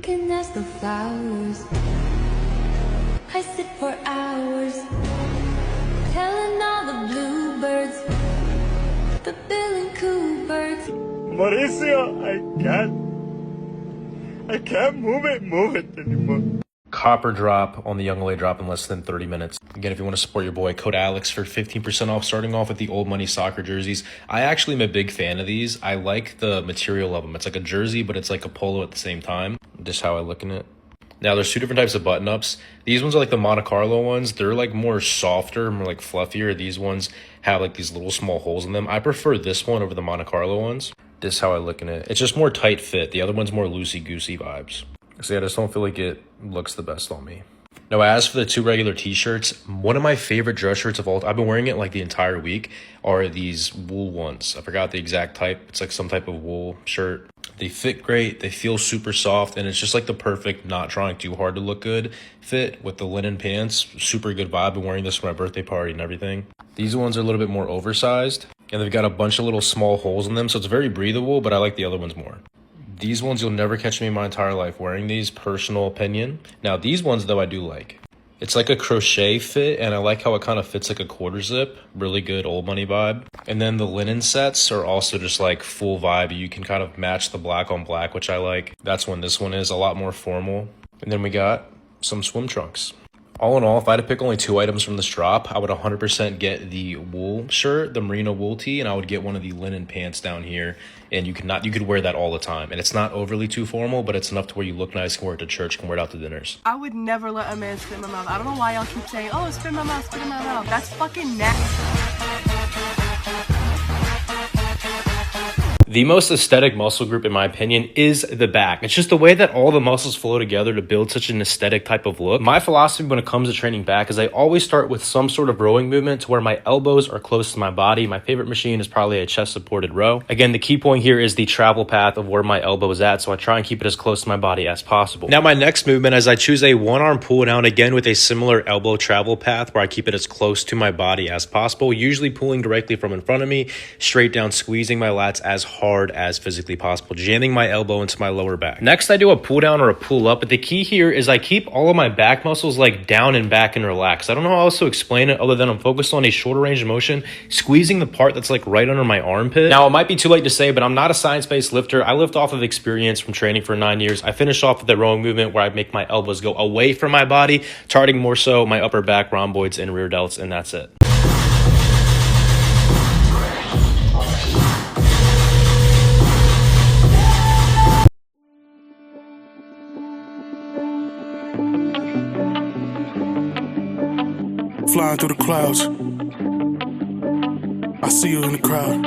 looking as the flowers. I sit for hours, telling all the bluebirds, the Bill and Coo birds. Mauricio, I can't move it anymore. Copper drop on the Young LA drop in less than 30 minutes. Again, if you want to support your boy, code Alex for 15% off, starting off with the old money soccer jerseys. I actually am a big fan of these. I like the material of them. It's like a jersey, but it's like a polo at the same time. Just how I look in it. Now, there's two different types of button-ups. These ones are like the Monte Carlo ones. They're like more softer, more like fluffier. These ones have like these little small holes in them. I prefer this one over the Monte Carlo ones. This is how I look in it. It's just more tight fit. The other one's more loosey-goosey vibes. So yeah, I just don't feel like it looks the best on me. Now, as for the two regular t-shirts, one of my favorite dress shirts of all, I've been wearing it like the entire week, are these wool ones. I forgot the exact type. It's like some type of wool shirt. They fit great. They feel super soft, and it's just like the perfect, not trying too hard to look good fit with the linen pants. Super good vibe. I've been wearing this for my birthday party and everything. These ones are a little bit more oversized, and they've got a bunch of little small holes in them, so it's very breathable, but I like the other ones more. These ones, you'll never catch me in my entire life wearing these, personal opinion. Now, these ones, though, I do like. It's like a crochet fit, and I like how it kind of fits like a quarter zip. Really good old money vibe. And then the linen sets are also just like full vibe. You can kind of match the black on black, which I like. That's when this one is a lot more formal. And then we got some swim trunks. All in all, if I had to pick only two items from this drop, I would 100% get the wool shirt, the merino wool tee, and I would get one of the linen pants down here. And you could wear that all the time. And it's not overly too formal, but it's enough to where you look nice, can wear it to church, can wear it out to dinners. I would never let a man spit in my mouth. I don't know why y'all keep saying, oh, spit in my mouth, spit in my mouth. That's fucking nasty. The most aesthetic muscle group, in my opinion, is the back. It's just the way that all the muscles flow together to build such an aesthetic type of look. My philosophy when it comes to training back is I always start with some sort of rowing movement to where my elbows are close to my body. My favorite machine is probably a chest-supported row. Again, the key point here is the travel path of where my elbow is at, so I try and keep it as close to my body as possible. Now, my next movement is I choose a one-arm pull down, again with a similar elbow travel path where I keep it as close to my body as possible, usually pulling directly from in front of me, straight down, squeezing my lats as hard as physically possible, jamming my elbow into my lower back. Next, I do a pull down or a pull up, but the key here is I keep all of my back muscles like down and back and relaxed. I don't know how else to explain it other than I'm focused on a shorter range of motion, squeezing the part that's like right under my armpit. Now, it might be too late to say, but I'm not a science-based lifter. I lift off of experience from training for 9 years. I finish off with the rowing movement where I make my elbows go away from my body, targeting more so my upper back, rhomboids, and rear delts, and that's it. Flying through the clouds, I see you in the crowd.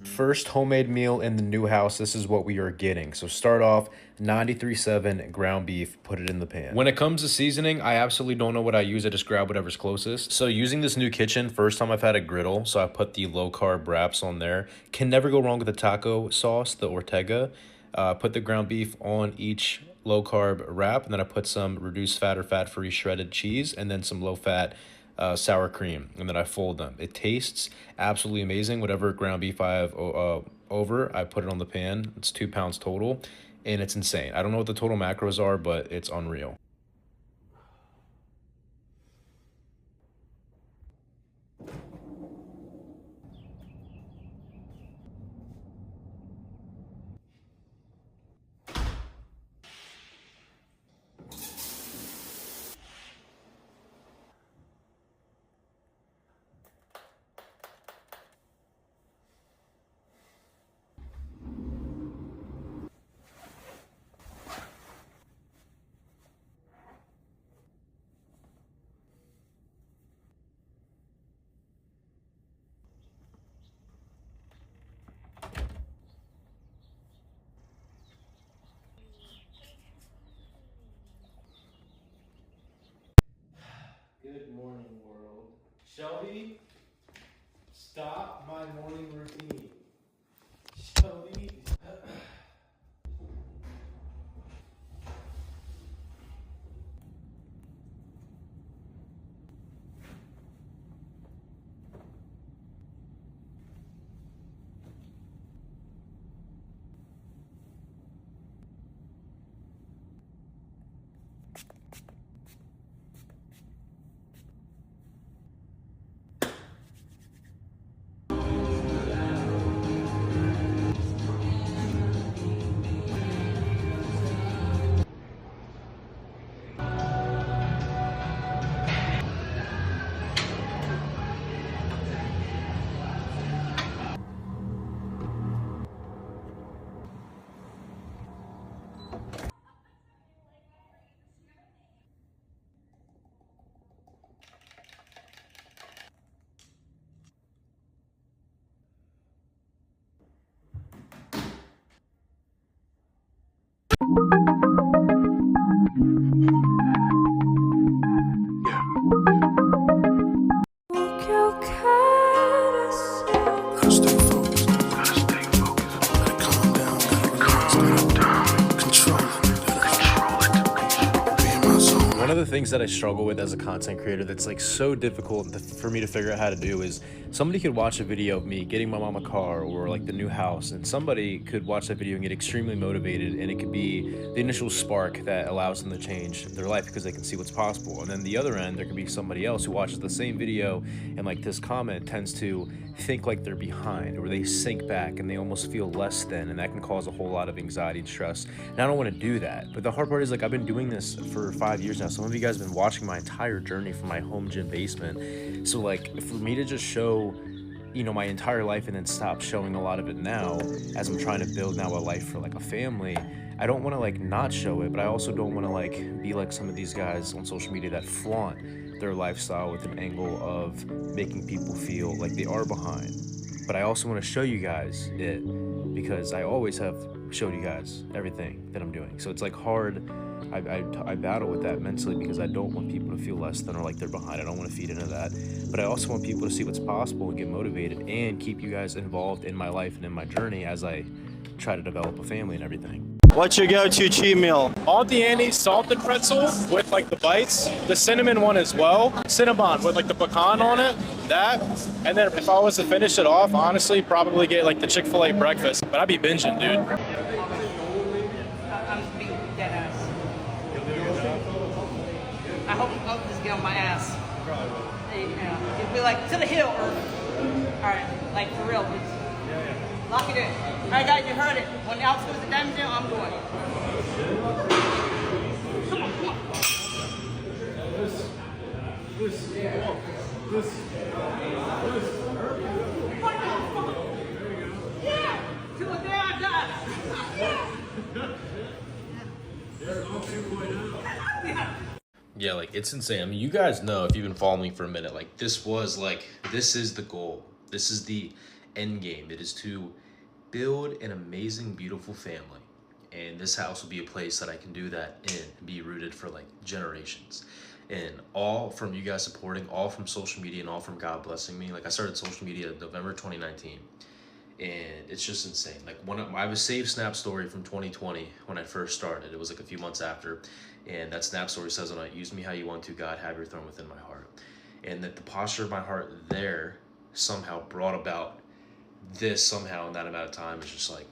First homemade meal in the new house, this is what we are getting. So start off 93.7 ground beef, put it in the pan. When it comes to seasoning, I absolutely don't know what I use. I just grab whatever's closest. So using this new kitchen, first time I've had a griddle, so I put the low carb wraps on there. Can never go wrong with the taco sauce, the Ortega. Put the ground beef on each low carb wrap, and then I put some reduced fat or fat free shredded cheese, and then some low fat sour cream, and then I fold them. It tastes absolutely amazing. Whatever ground beef I have over, I put it on the pan. It's 2 pounds total, and it's insane. I don't know what the total macros are, but it's unreal. Good morning, world. Shelby, stop my morning routine. Shelby. Gotta stay focused. Gotta calm down. Gotta relax. Control it. Be in my zone. One of the things that I struggle with as a content creator that's like so difficult for me to figure out how to do is somebody could watch a video of me getting my mom a car or like the new house, and somebody could watch that video and get extremely motivated, and it could be the initial spark that allows them to change their life because they can see what's possible. And then the other end, there could be somebody else who watches the same video and like this comment tends to think like they're behind, or they sink back and they almost feel less than, and that can cause a whole lot of anxiety and stress. And I don't want to do that. But the hard part is, like, I've been doing this for 5 years now. Some of you guys have been watching my entire journey from my home gym basement. So like, for me to just show, you know, my entire life and then stop showing a lot of it now as I'm trying to build now a life for like a family, I don't want to like not show it, but I also don't want to like be like some of these guys on social media that flaunt their lifestyle with an angle of making people feel like they are behind. But I also want to show you guys it because I always have showed you guys everything that I'm doing. So it's like hard. I battle with that mentally because I don't want people to feel less than or like they're behind. I don't want to feed into that. But I also want people to see what's possible and get motivated and keep you guys involved in my life and in my journey as I try to develop a family and everything. What's your go-to cheat meal? Auntie Annie's salted pretzel with like the bites, the cinnamon one as well, Cinnabon with like the pecan on it, that, and then if I was to finish it off, honestly, probably get like the Chick-fil-A breakfast, but I'd be binging, dude. I'm being dead ass. I hope you hope this get on my ass. Yeah, it'd be like to the hill or alright, like for real, please. Lock it in. Alright guys, you heard it. When Alex goes to damage I'm going. Come on, come on. Yeah! Till the day I die. Yeah, like, it's insane. I mean, you guys know, if you've been following me for a minute, like, this is the goal. This is the end game. It is to build an amazing, beautiful family. And this house will be a place that I can do that in and be rooted for, like, generations. And all from you guys supporting, all from social media, and all from God blessing me. Like, I started social media in November 2019. And it's just insane. Like, I have a saved Snap story from 2020 when I first started. It was like a few months after. And that Snap story says on it, "Use me how you want to, God, have your throne within my heart." And that the posture of my heart there somehow brought about this somehow in that amount of time is just like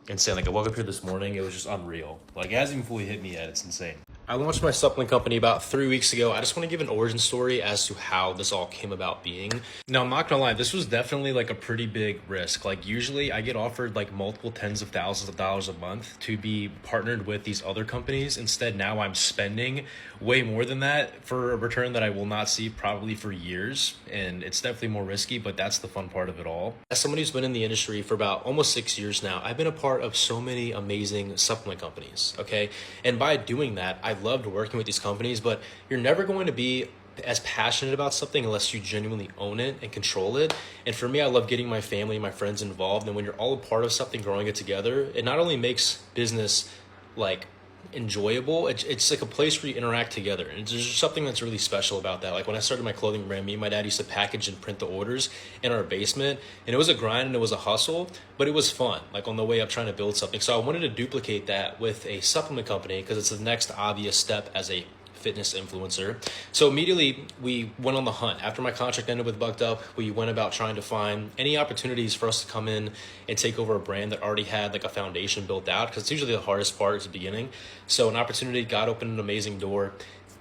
insane. Like, I woke up here this morning, it was just unreal. Like, it hasn't even fully hit me yet. It's insane. I launched my supplement company about 3 weeks ago. I just want to give an origin story as to how this all came about being. Now, I'm not gonna lie, this was definitely like a pretty big risk. Like, usually I get offered like multiple tens of thousands of dollars a month to be partnered with these other companies. Instead, now I'm spending way more than that for a return that I will not see probably for years. And it's definitely more risky, but that's the fun part of it all. As somebody who's been in the industry for about almost 6 years now, I've been a part of so many amazing supplement companies, okay? And by doing that, I loved working with these companies, but you're never going to be as passionate about something unless you genuinely own it and control it. And for me, I love getting my family and my friends involved. And when you're all a part of something, growing it together, it not only makes business like enjoyable, it's like a place where you interact together, and there's just something that's really special about that. Like, when I started my clothing brand, me and my dad used to package and print the orders in our basement, and it was a grind and it was a hustle, but it was fun, like on the way up trying to build something. So I wanted to duplicate that with a supplement company because it's the next obvious step as a fitness influencer. So immediately we went on the hunt. After my contract ended with Bucked Up, we went about trying to find any opportunities for us to come in and take over a brand that already had like a foundation built out, because it's usually the hardest part is the beginning. So an opportunity, God opened an amazing door,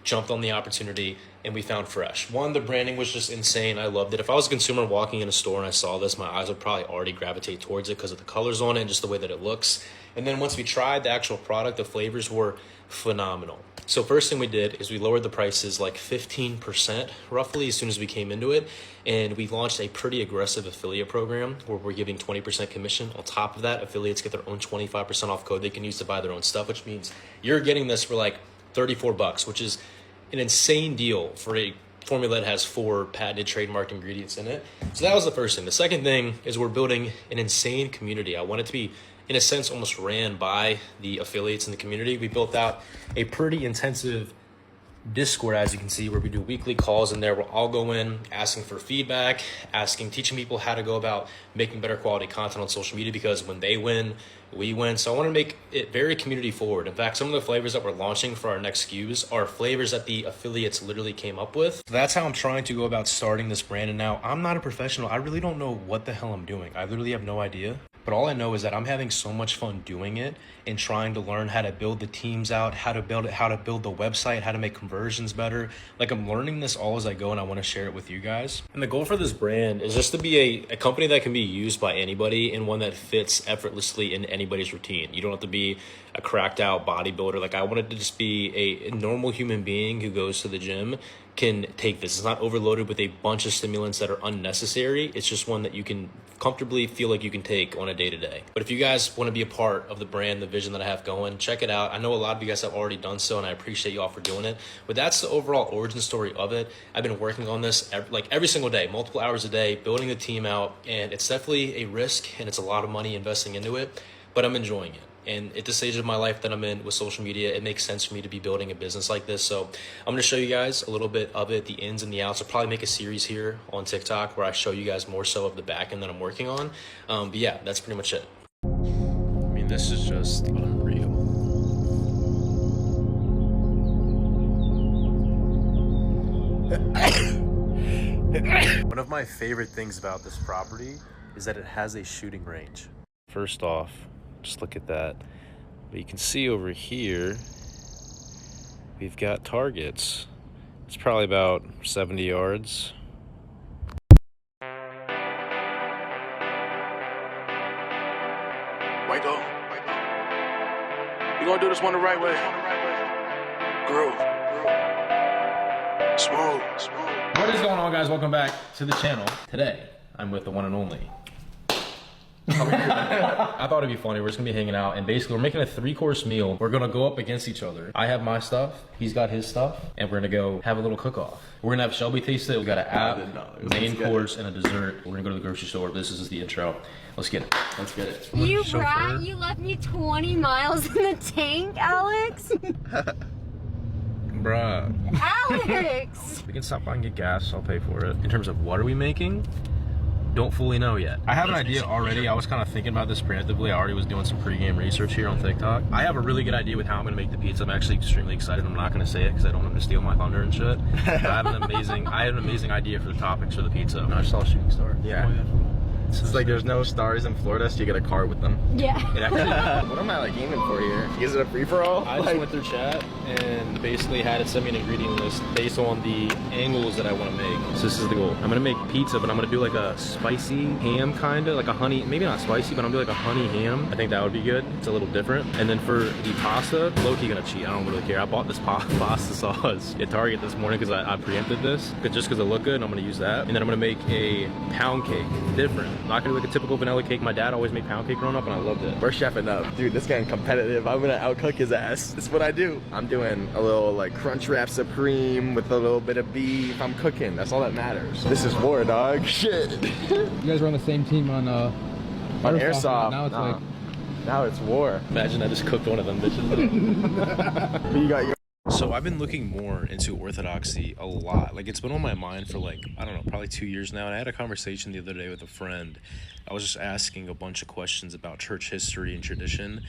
jumped on the opportunity, and we found Fresh. One, the branding was just insane. I loved it. If I was a consumer walking in a store and I saw this, my eyes would probably already gravitate towards it because of the colors on it and just the way that it looks. And then once we tried the actual product, the flavors were phenomenal. So first thing we did is we lowered the prices like 15% roughly as soon as we came into it. And we launched a pretty aggressive affiliate program where we're giving 20% commission. On top of that, affiliates get their own 25% off code they can use to buy their own stuff, which means you're getting this for like $34, which is an insane deal for a formula that has 4 patented trademarked ingredients in it. So that was the first thing. The second thing is we're building an insane community. I want it to be in a sense, almost ran by the affiliates in the community. We built out a pretty intensive Discord, as you can see, where we do weekly calls in there. We'll all go in asking for feedback, teaching people how to go about making better quality content on social media, because when they win, we win. So I want to make it very community forward. In fact, some of the flavors that we're launching for our next SKUs are flavors that the affiliates literally came up with. So that's how I'm trying to go about starting this brand. And now, I'm not a professional. I really don't know what the hell I'm doing. I literally have no idea. But all I know is that I'm having so much fun doing it and trying to learn how to build the teams out, how to build it, how to build the website, how to make conversions better. Like, I'm learning this all as I go, and I want to share it with you guys. And the goal for this brand is just to be a company that can be used by anybody, and one that fits effortlessly in anybody's routine. You don't have to be a cracked out bodybuilder. Like, I wanted to just be a normal human being who goes to the gym can take this. It's not overloaded with a bunch of stimulants that are unnecessary. It's just one that you can comfortably feel like you can take on a day-to-day. But if you guys want to be a part of the brand, the vision that I have going, check it out. I know a lot of you guys have already done so, and I appreciate you all for doing it. But that's the overall origin story of it. I've been working on this every single day, multiple hours a day, building the team out, and it's definitely a risk, and it's a lot of money investing into it, but I'm enjoying it. And at the stage of my life that I'm in with social media, it makes sense for me to be building a business like this. So I'm going to show you guys a little bit of it, the ins and the outs. I'll probably make a series here on TikTok where I show you guys more so of the back end that I'm working on. But yeah, that's pretty much it. I mean, this is just unreal. One of my favorite things about this property is that it has a shooting range. First off, just look at that. But you can see over here, we've got targets. It's probably about 70 yards. Wait up. You gonna do this one the right way. Groove. Smooth. What is going on, guys? Welcome back to the channel. Today, I'm with the one and only. I thought it'd be funny. We're just gonna be hanging out, and basically we're making a 3-course meal. We're gonna go up against each other. I have my stuff, he's got his stuff, and we're gonna go have a little cook-off. We're gonna have Shelby taste it. We got an app, main course, and a dessert. We're gonna go to the grocery store. This is the intro. Let's get it. Let's get it. You brat, you left me 20 miles in the tank, Alex. Bruh. Alex! We can stop by and get gas. I'll pay for it. In terms of what are we making? Don't fully know yet. I have an idea already. I was kind of thinking about this preemptively. I already was doing some pregame research here on TikTok. I have a really good idea with how I'm gonna make the pizza. I'm actually extremely excited. I'm not gonna say it because I don't want him to steal my thunder and shit. But I have an amazing idea for the toppings for the pizza. I just saw a shooting star. Yeah. It's like there's no stars in Florida, so you get a car with them. Yeah. What am I like aiming for here? Is it a free-for-all? I just went through chat and basically had it send me an ingredient list based on the angles that I want to make. So this is the goal. I'm gonna make pizza, but I'm gonna do like a spicy ham kinda, like a honey, maybe not spicy, but I'm gonna do like a honey ham. I think that would be good. It's a little different. And then for the pasta, low-key gonna cheat. I don't really care. I bought this pasta sauce at Target this morning because I preempted this, just because it looked good, and I'm gonna use that. And then I'm gonna make a pound cake, different. Not gonna be like a typical vanilla cake. My dad always made pound cake growing up, and I loved it. We're chefing up. Dude, this getting competitive. I'm gonna outcook his ass. That's what I do. I'm doing a little like Crunchwrap Supreme with a little bit of beef. I'm cooking. That's all that matters. This is war, dog. Shit. You guys were on the same team on Airsoft. Now it's like... Now it's war. Imagine I just cooked one of them bitches. You got your... So I've been looking more into Orthodoxy a lot. Like, it's been on my mind for like, I don't know, probably 2 years now. And I had a conversation the other day with a friend. I was just asking a bunch of questions about church history and tradition.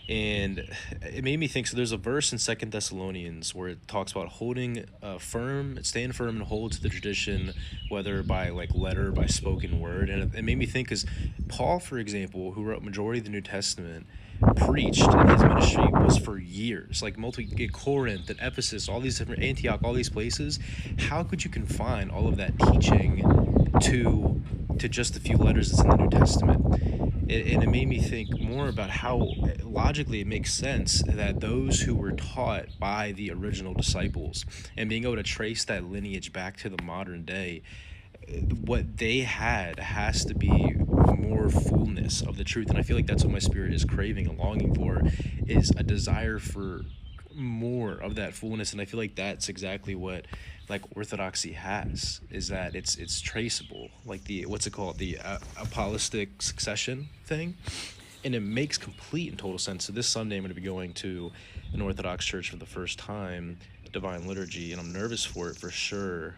And it made me think, so there's a verse in 2 Thessalonians where it talks about holding stand firm and hold to the tradition, whether by like letter or by spoken word. And it made me think, because Paul, for example, who wrote majority of the New Testament, preached in his ministry was for years, like Corinth and Ephesus, all these different, Antioch, all these places. How could you confine all of that teaching to just a few letters that's in the New Testament? And it made me think more about how logically it makes sense that those who were taught by the original disciples and being able to trace that lineage back to the modern day, what they had has to be more fullness of the truth. And I feel like that's what my spirit is craving and longing for, is a desire for more of that fullness. And I feel like that's exactly what like Orthodoxy has, is that it's traceable, like the what's it called, the apostolic succession thing. And it makes complete and total sense. So this Sunday, I'm going to be going to an Orthodox church for the first time, Divine Liturgy, and I'm nervous for it for sure.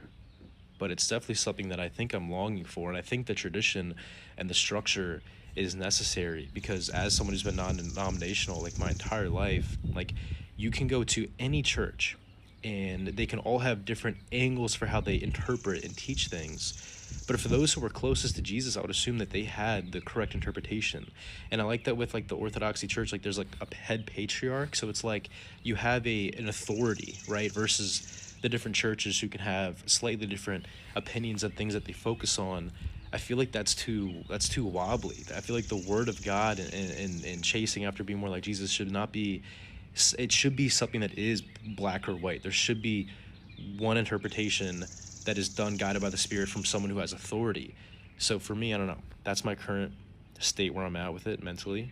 But it's definitely something that I think I'm longing for. And I think the tradition and the structure is necessary because as someone who's been non-denominational like my entire life, like you can go to any church and they can all have different angles for how they interpret and teach things. But for those who were closest to Jesus, I would assume that they had the correct interpretation. And I like that with like the Orthodoxy church, like there's like a head patriarch. So it's like you have an authority, right? Versus the different churches who can have slightly different opinions and things that they focus on. I feel like that's too wobbly. I feel like the word of God and chasing after being more like Jesus should not be, it should be something that is black or white. There should be one interpretation that is done guided by the Spirit from someone who has authority. So for me, I don't know. That's my current state where I'm at with it mentally.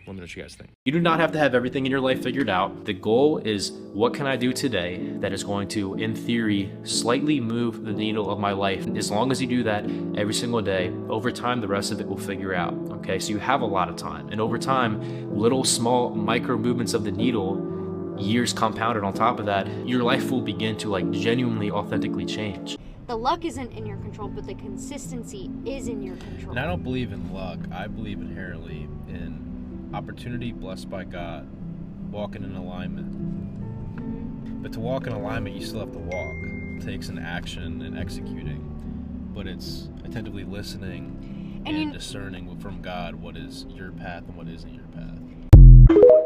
Let me know what you guys think. You do not have to have everything in your life figured out. The goal is, what can I do today that is going to, in theory, slightly move the needle of my life? As long as you do that every single day, over time, the rest of it will figure out. Okay, so you have a lot of time. And over time, little, small, micro movements of the needle, years compounded on top of that, your life will begin to like genuinely, authentically change. The luck isn't in your control, but the consistency is in your control. And I don't believe in luck. I believe inherently in opportunity blessed by God, walking in alignment. But to walk in alignment, you still have to walk. It takes an action and executing. But it's attentively listening and discerning from God what is your path and what isn't your path.